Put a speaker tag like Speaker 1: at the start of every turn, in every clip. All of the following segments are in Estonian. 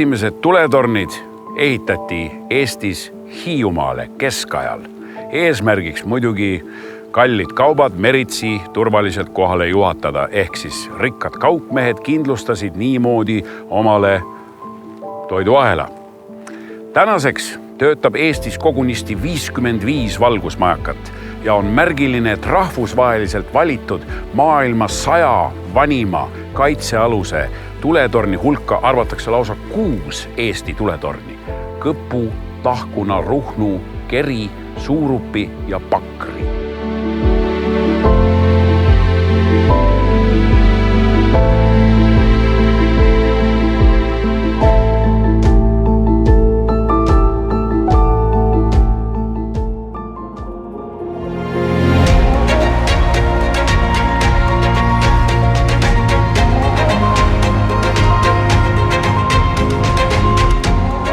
Speaker 1: Esimesed tuletornid ehitati Eestis Hiiumaale keskajal. Eesmärgiks muidugi kallid kaubad meritsi turvaliselt kohale juhatada, ehk siis rikkad kaupmehed kindlustasid niimoodi omale toiduahela. Tänaseks töötab Eestis kogunisti 55 valgusmajakat ja on märgiline, et rahvusvaheliselt valitud maailma 100 vanima kaitsealuse tuletorni hulka arvatakse lausa 6 Eesti tuletorni. Kõpu, Tahkuna, Ruhnu, Keri, Suurupi ja Pakri.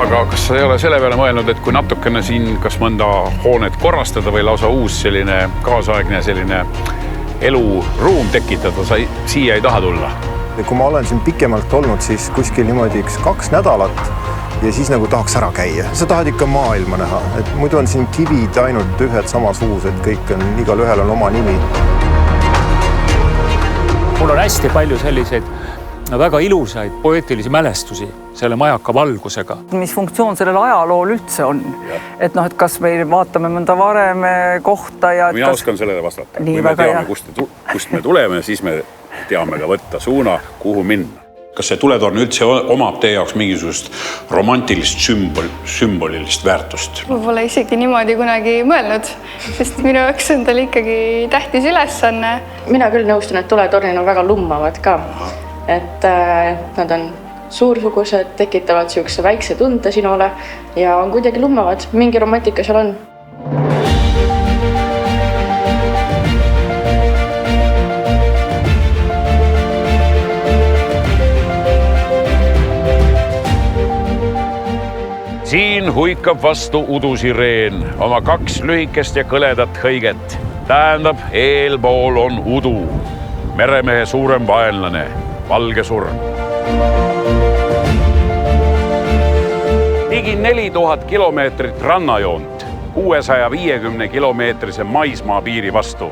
Speaker 1: Aga kas sa ei ole selle peale mõelnud, et kui natukene siin kas mõnda hoonet korrastada või lausa uus selline kaasaegne selline eluruum tekitada, sa siia ei taha tulla?
Speaker 2: Kui ma olen siin pikemalt olnud, siis kuskil niimoodi 2 nädalat ja siis nagu tahaks ära käia. Sa tahad ikka maailma näha. Et muidu on siin kivid ainult ühed samasugused, kõik on, igal ühel on oma nimi.
Speaker 3: Mul on hästi palju selliseid väga ilusaid poeetilisi mälestusi selle majaka valgusega.
Speaker 4: Mis funktsioon sellel ajalool üldse on? Et kas me vaatame mõnda vareme kohta ja...
Speaker 1: Mina oskan sellele vastata.
Speaker 4: Nii,
Speaker 1: kui me teame, kust me tuleme, siis me teame ka võtta suuna, kuhu minna. Kas see tuletorn üldse omab teie jaoks mingisugust romantilist sümbolilist väärtust?
Speaker 5: Ma pole isegi niimoodi kunagi mõelnud, sest minu jaoks on tal ikkagi tähtis ülesanne.
Speaker 6: Mina küll nõustun, et tuletornid on väga lummavad ka. Et nad on suursugused, tekitavad siukse väikse tunde sinule ja on kuidagi lummavad. Mingi romantika seal on.
Speaker 1: Siin huikab vastu udusireen oma 2 lühikest ja kõledat hõiget. Tähendab, eelpool on udu, meremehe suurem vaenlane, valge surm. Ligi 4000 kilomeetrit rannajoont 650 kilomeetrise maismaa piiri vastu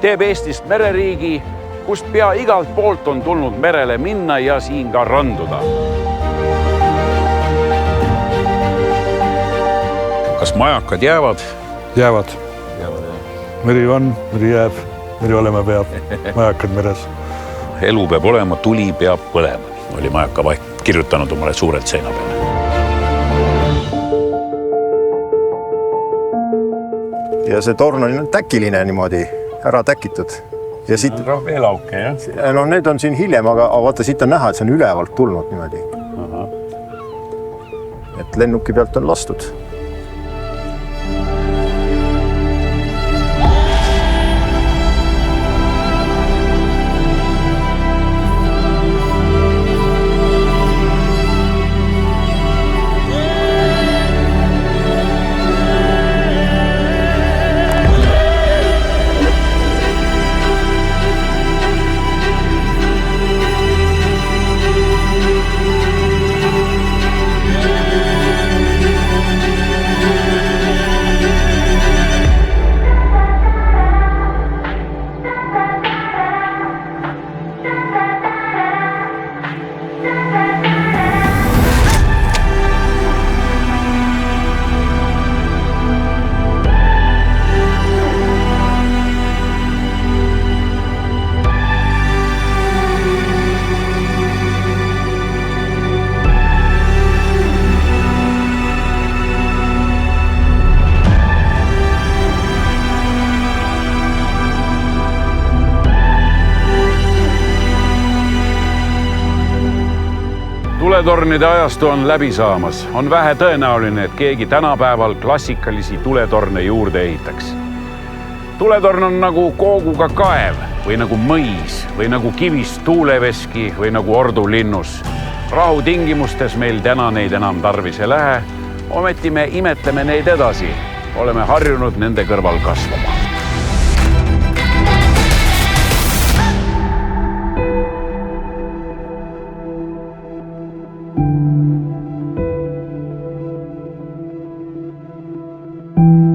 Speaker 1: teeb Eestist mereriigi, kust pea igalt poolt on tulnud merele minna ja siin ka randuda. Kas majakad jäävad?
Speaker 7: Jäävad. Meri on, meri jääb, meri olema peab, majakad meres.
Speaker 1: Elu peab olema, tuli peab põlema, oli majaka kirjutanud omale suurelt seina peale.
Speaker 2: Ja see torn on täkiline niimoodi ära täkitud. Ja siit...
Speaker 1: veel auke, jah?
Speaker 2: No need on siin hiljem, aga vaata, siit on näha, et see on ülevalt tulnud niimoodi.
Speaker 1: Aha.
Speaker 2: Et lennuki pealt on lastud.
Speaker 1: Tuletornide ajastu on läbi saamas. On vähe tõenäoline, et keegi tänapäeval klassikalisi tuletorne juurde ehitaks. Tuletorn on nagu kooguga kaev või nagu mõis või nagu kivist tuuleveski või nagu ordulinnus. Rahu tingimustes meil täna neid enam tarvis ei lähe. Ometi me imetleme neid edasi. Oleme harjunud nende kõrval kasvama.
Speaker 8: Thank you.